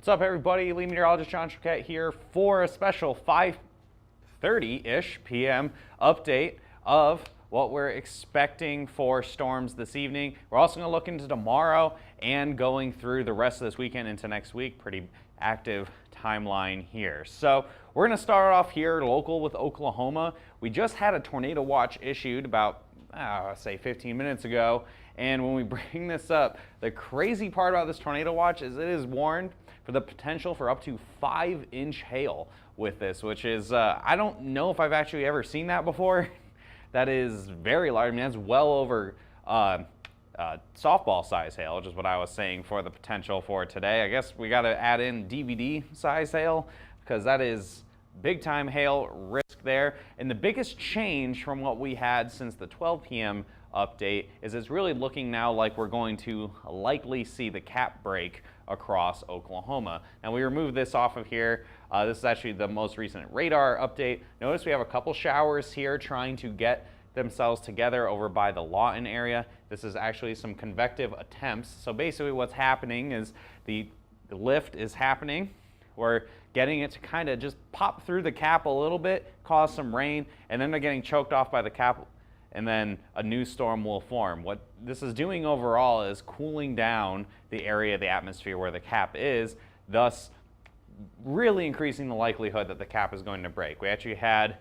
What's up, everybody? Lead meteorologist John Choquette here for a special 5:30-ish p.m. update of what we're expecting for storms this evening. We're also going to look into tomorrow and going through the rest of this weekend into next week. Pretty active timeline here. So we're going to start off here local with Oklahoma. We just had a tornado watch issued about, say 15 minutes ago. And when we bring this up, the crazy part about this tornado watch is it is warned for the potential for up to 5-inch hail with this, which is, I don't know if I've actually ever seen that before. That is very large. I mean, that's well over softball size hail, which is what I was saying for the potential for today. I guess we got to add in DVD size hail because that is big time hail risk there. And the biggest change from what we had since the 12 p.m. update is it's really looking now like we're going to likely see the cap break across Oklahoma. Now we removed this off of here. This is actually the most recent radar update. Notice we have a couple showers here trying to get themselves together over by the Lawton area. This is actually some convective attempts. So basically what's happening is the lift is happening. We're getting it to kind of just pop through the cap a little bit, cause some rain, and then they're getting choked off by the cap, and then a new storm will form. What this is doing overall is cooling down the area of the atmosphere where the cap is, thus really increasing the likelihood that the cap is going to break. We actually had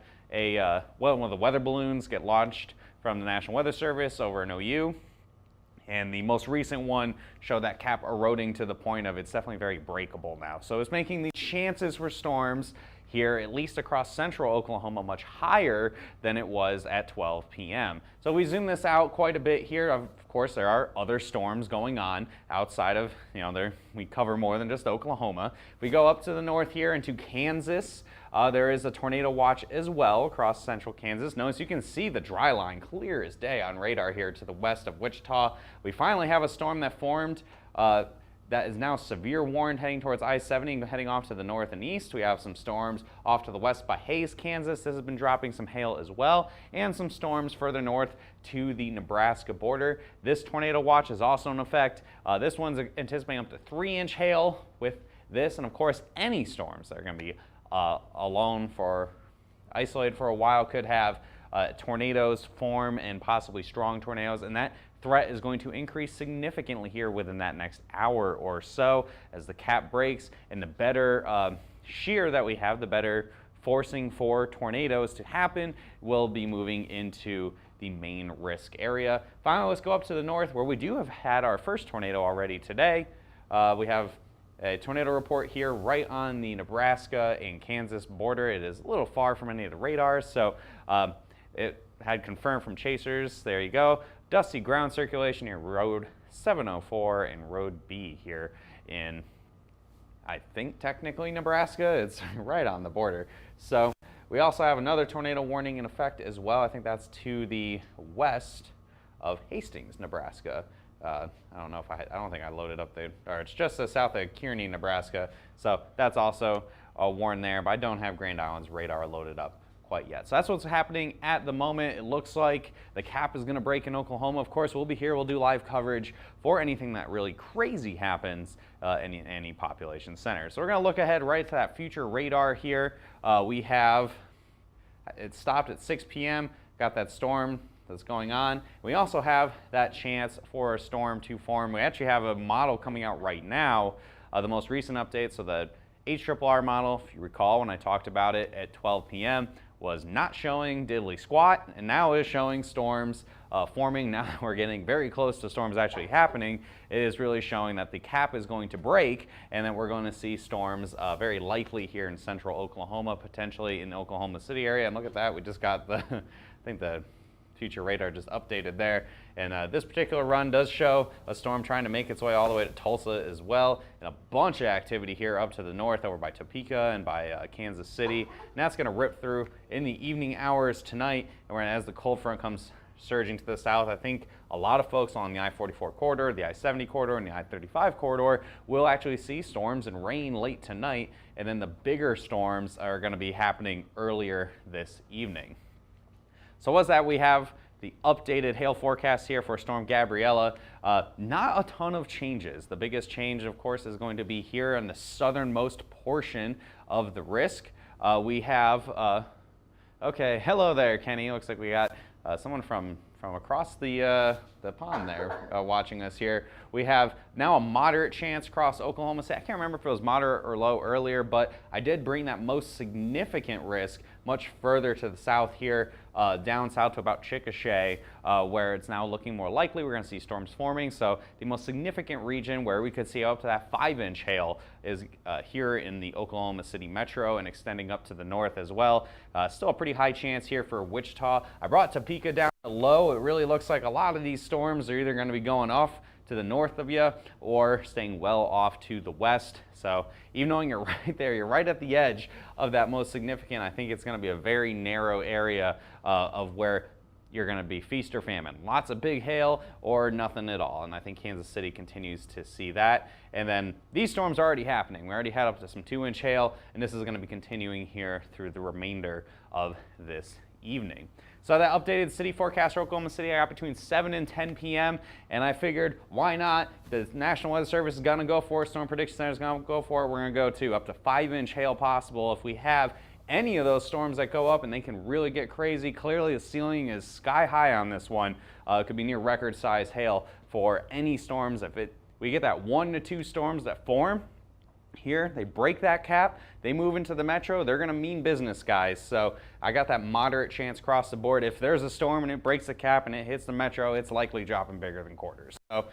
one of the weather balloons get launched from the National Weather Service over in OU, and the most recent one showed that cap eroding to the point of it's definitely very breakable now. So it's making the chances for storms here, at least across central Oklahoma, much higher than it was at 12 p.m. So we zoom this out quite a bit here. Of course, there are other storms going on outside of, we cover more than just Oklahoma. If we go up to the north here into Kansas, there is a tornado watch as well across central Kansas. Notice you can see the dry line clear as day on radar here to the west of Wichita. We finally have a storm that formed that is now severe warned heading towards I-70, heading off to the north and east. We have some storms off to the west by Hays, Kansas. This has been dropping some hail as well, and some storms further north to the Nebraska border. This tornado watch is also in effect. This one's anticipating up to 3-inch hail with this, and of course any storms that are going to be isolated for a while could have tornadoes form and possibly strong tornadoes, and that threat is going to increase significantly here within that next hour or so as the cap breaks, and the better shear that we have, the better forcing for tornadoes to happen will be moving into the main risk area. Finally, let's go up to the north where we do have had our first tornado already today. We have a tornado report here right on the Nebraska and Kansas border. It is a little far from any of the radars, so it had confirmed from chasers. There you go. Dusty ground circulation near Road 704 and Road B here in, I think, technically Nebraska. It's right on the border. So we also have another tornado warning in effect as well. I think that's to the west of Hastings, Nebraska. I don't think I loaded up there, or it's just south of Kearney, Nebraska. So that's also a warn there, but I don't have Grand Island's radar loaded up quite yet. So that's what's happening at the moment. It looks like the cap is going to break in Oklahoma. Of course, we'll be here. We'll do live coverage for anything that really crazy happens in any population center. So we're going to look ahead right to that future radar here. It stopped at 6 p.m. Got that storm that's going on. We also have that chance for a storm to form. We actually have a model coming out right now, the most recent update. So the HRRR model, if you recall when I talked about it at 12 p.m., was not showing diddly squat, and now is showing storms forming. Now we're getting very close to storms actually happening. It is really showing that the cap is going to break, and that we're going to see storms very likely here in central Oklahoma, potentially in the Oklahoma City area. And look at that, we just got I think the future radar just updated there, and this particular run does show a storm trying to make its way all the way to Tulsa as well, and a bunch of activity here up to the north over by Topeka and by Kansas City, and that's going to rip through in the evening hours tonight. And as the cold front comes surging to the south, I think a lot of folks on the I-44 corridor, the I-70 corridor, and the I-35 corridor will actually see storms and rain late tonight, and then the bigger storms are going to be happening earlier this evening. So what's that? We have the updated hail forecast here for Storm Gabriella. Not a ton of changes. The biggest change, of course, is going to be here in the southernmost portion of the risk. We have, okay, hello there, Kenny. Looks like we got someone from across the pond there watching us here. We have now a moderate chance across Oklahoma City. I can't remember if it was moderate or low earlier, but I did bring that most significant risk much further to the south here, down south to about Chickasha, where it's now looking more likely we're going to see storms forming. So the most significant region where we could see up to that 5-inch hail is here in the Oklahoma City metro and extending up to the north as well. Still a pretty high chance here for Wichita. I brought Topeka down low. It really looks like a lot of these storms are either going to be going off to the north of you or staying well off to the west. So even though you're right there, you're right at the edge of that most significant, I think it's going to be a very narrow area of where you're going to be feast or famine. Lots of big hail or nothing at all. And I think Kansas City continues to see that. And then these storms are already happening. We already had up to some 2-inch hail, and this is going to be continuing here through the remainder of this evening. So that updated city forecast for Oklahoma City I got between 7 and 10 p.m. and I figured, why not? The National Weather Service is going to go for it. Storm Prediction Center is going to go for it. We're going to go to up to 5-inch hail possible. If we have any of those storms that go up and they can really get crazy, clearly the ceiling is sky high on this one. It could be near record size hail for any storms. If we get that 1 to 2 storms that form here, they break that cap, they move into the metro, they're going to mean business, guys. So I got that moderate chance across the board. If there's a storm and it breaks the cap and it hits the metro, it's likely dropping bigger than quarters. So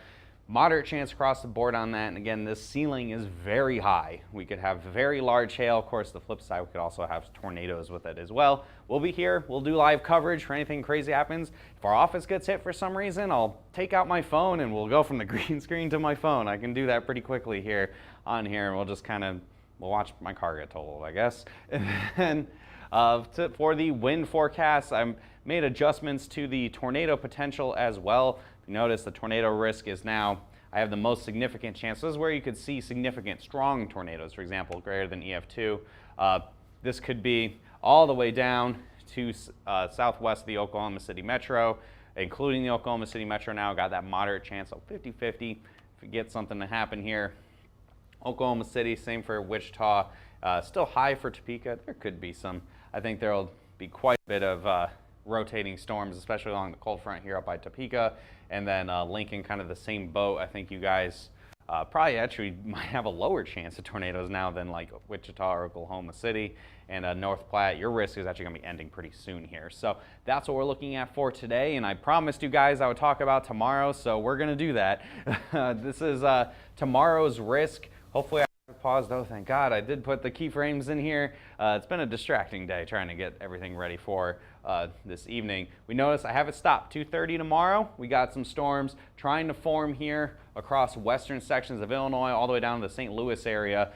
moderate chance across the board on that. And again, this ceiling is very high. We could have very large hail. Of course, the flip side, we could also have tornadoes with it as well. We'll be here. We'll do live coverage for anything crazy happens. If our office gets hit for some reason, I'll take out my phone and we'll go from the green screen to my phone. I can do that pretty quickly here on here, and we'll just we'll watch my car get totaled, I guess. And then for the wind forecast, I made adjustments to the tornado potential as well. Notice the tornado risk is now, I have the most significant chance. This is where you could see significant strong tornadoes, for example, greater than EF2. This could be all the way down to southwest of the Oklahoma City metro, including the Oklahoma City metro now. Got that moderate chance of 50-50 if we get something to happen here. Oklahoma City, same for Wichita. Still high for Topeka. There could be some, I think there will be quite a bit of rotating storms, especially along the cold front here up by Topeka. And then Lincoln, kind of the same boat. I think you guys probably actually might have a lower chance of tornadoes now than like Wichita or Oklahoma City. And North Platte, your risk is actually going to be ending pretty soon here. So that's what we're looking at for today. And I promised you guys I would talk about tomorrow, so we're going to do that. This is tomorrow's risk. Hopefully I paused. Oh, thank God. I did put the keyframes in here. It's been a distracting day trying to get everything ready for this evening. We notice I have it stopped 2:30 tomorrow. We got some storms trying to form here across western sections of Illinois all the way down to the St. Louis area.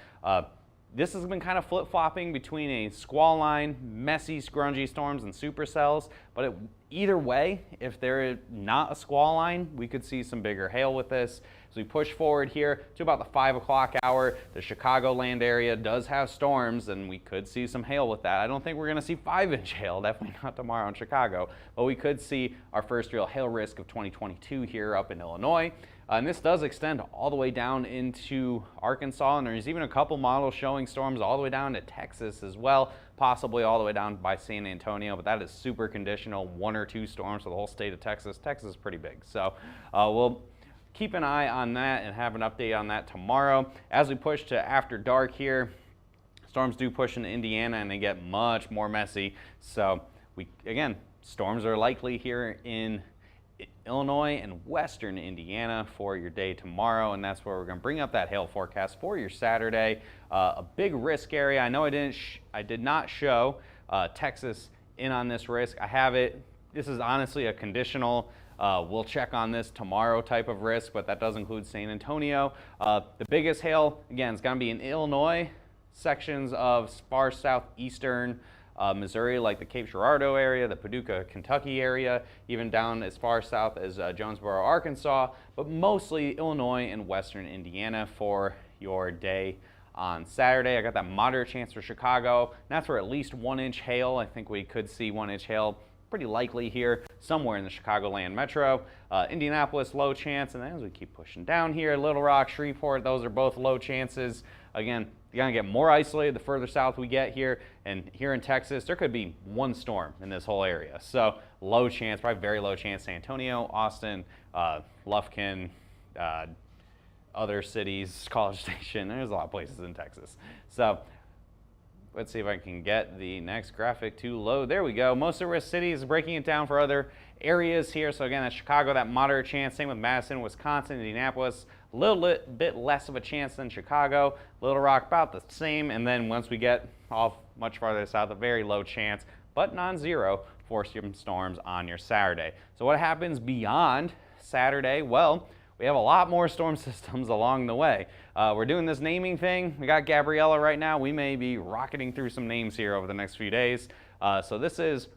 This has been kind of flip-flopping between a squall line, messy, scrungy storms, and supercells. But either way, if there is not a squall line, we could see some bigger hail with this. As we push forward here to about the 5 o'clock hour, the Chicagoland area does have storms, and we could see some hail with that. I don't think we're going to see 5-inch hail, definitely not tomorrow in Chicago, but we could see our first real hail risk of 2022 here up in Illinois. And this does extend all the way down into Arkansas, and there's even a couple models showing storms all the way down to Texas as well, possibly all the way down by San Antonio, but that is super conditional, 1 or 2 storms for the whole state of Texas. Texas is pretty big, so we'll keep an eye on that and have an update on that tomorrow. As we push to after dark here, storms do push into Indiana and they get much more messy. So again, storms are likely here in Illinois and western Indiana for your day tomorrow, and that's where we're going to bring up that hail forecast for your Saturday. A big risk area. I know I did not show Texas in on this risk. I have it. This is honestly a conditional. We'll check on this tomorrow type of risk, but that does include San Antonio. The biggest hail, again, is going to be in Illinois, sections of far southeastern Missouri, like the Cape Girardeau area, the Paducah, Kentucky area, even down as far south as Jonesboro, Arkansas, but mostly Illinois and western Indiana for your day on Saturday. I got that moderate chance for Chicago, and that's for at least 1-inch hail. I think we could see 1-inch hail pretty likely here somewhere in the Chicagoland metro. Indianapolis, low chance, and then as we keep pushing down here, Little Rock, Shreveport, those are both low chances. Again, you're going to get more isolated the further south we get here, and here in Texas, there could be one storm in this whole area. So low chance, probably very low chance, San Antonio, Austin, Lufkin, other cities, College Station. There's a lot of places in Texas. So let's see if I can get the next graphic to load. There we go. Most at-risk cities, breaking it down for other areas here. So again, that's Chicago, that moderate chance. Same with Madison, Wisconsin, Indianapolis. A little bit less of a chance than Chicago. Little Rock, about the same. And then once we get off much farther south, a very low chance, but non-zero for some storms on your Saturday. So what happens beyond Saturday? Well, we have a lot more storm systems along the way. We're doing this naming thing. We got Gabriella right now. We may be rocketing through some names here over the next few days. So this is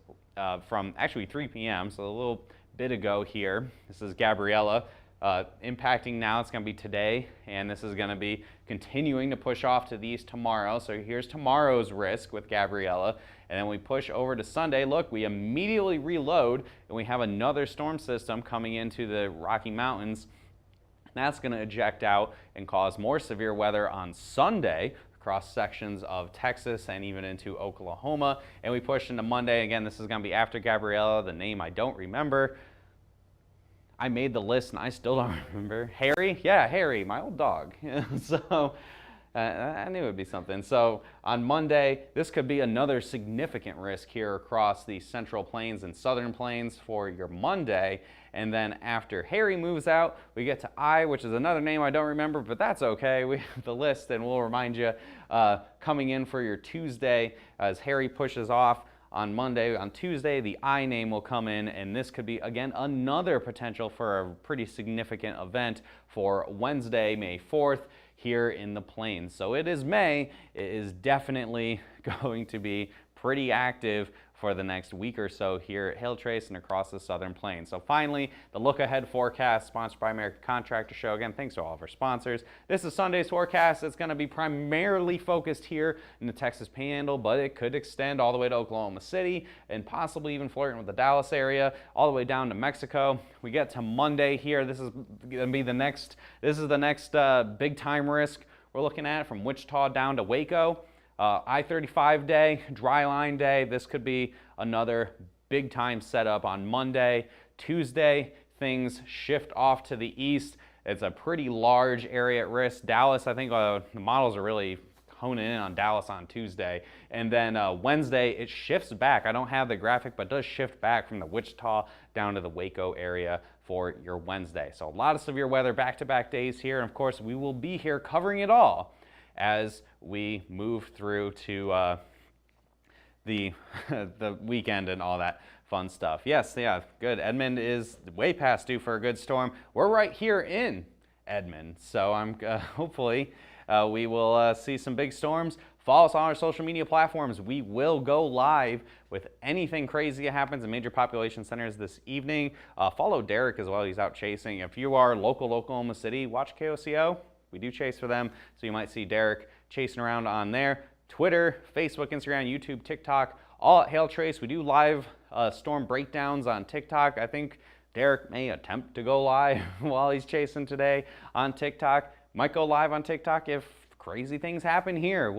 from actually 3 p.m., so a little bit ago here. This is Gabriella. Impacting now, it's going to be today, and this is going to be continuing to push off to the east tomorrow. So here's tomorrow's risk with Gabriella, and then we push over to Sunday. Look, we immediately reload, and we have another storm system coming into the Rocky Mountains. That's going to eject out and cause more severe weather on Sunday across sections of Texas and even into Oklahoma. And we push into Monday. Again, this is going to be after Gabriella, the name I don't remember. I made the list and I still don't remember. Harry? Yeah, Harry, my old dog. So I knew it would be something. So on Monday, this could be another significant risk here across the Central Plains and Southern Plains for your Monday. And then after Harry moves out, we get to I, which is another name I don't remember, but that's okay. We have the list, and we'll remind you coming in for your Tuesday as Harry pushes off. On Monday, on Tuesday, the I name will come in, and this could be, again, another potential for a pretty significant event for Wednesday, May 4th, here in the Plains. So it is May. It is definitely going to be pretty active for the next week or so here at Hail Trace and across the Southern Plains. So finally, the look ahead forecast sponsored by American Contractor Show. Again, thanks to all of our sponsors. This is Sunday's forecast. It's going to be primarily focused here in the Texas Panhandle, but it could extend all the way to Oklahoma City and possibly even flirting with the Dallas area, all the way down to Mexico. We get to Monday here. This is going to be the next big time risk we're looking at from Wichita down to Waco. I-35 day, dry line day. This could be another big time setup on Monday. Tuesday, things shift off to the east. It's a pretty large area at risk. Dallas, I think the models are really honing in on Dallas on Tuesday. And then Wednesday, it shifts back. I don't have the graphic, but it does shift back from the Wichita down to the Waco area for your Wednesday. So a lot of severe weather back-to-back days here. And of course, we will be here covering it all as we move through to the weekend and all that fun stuff. Yes, yeah, good. Edmond is way past due for a good storm. We're right here in Edmond, so I'm hopefully we will see some big storms. Follow us on our social media platforms. We will go live with anything crazy that happens in major population centers this evening. Follow Derek as well. He's out chasing. If you are local Oklahoma City, watch KOCO. We do chase for them, so you might see Derek chasing around on there. Twitter, Facebook, Instagram, YouTube, TikTok, all at Hail Trace. We do live storm breakdowns on TikTok. I think Derek may attempt to go live while he's chasing today on TikTok. Might go live on TikTok if crazy things happen here.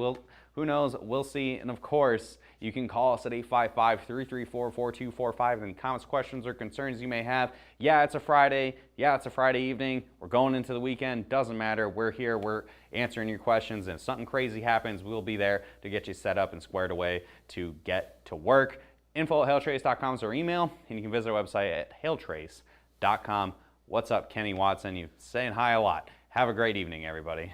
Who knows? We'll see. And of course, you can call us at 855-334-4245. Any comments, questions, or concerns you may have. Yeah, it's a Friday. Yeah, it's a Friday evening. We're going into the weekend. Doesn't matter. We're here. We're answering your questions. And if something crazy happens, we'll be there to get you set up and squared away to get to work. info@hailtrace.com is our email. And you can visit our website at hailtrace.com. What's up, Kenny Watson? You saying hi a lot. Have a great evening, everybody.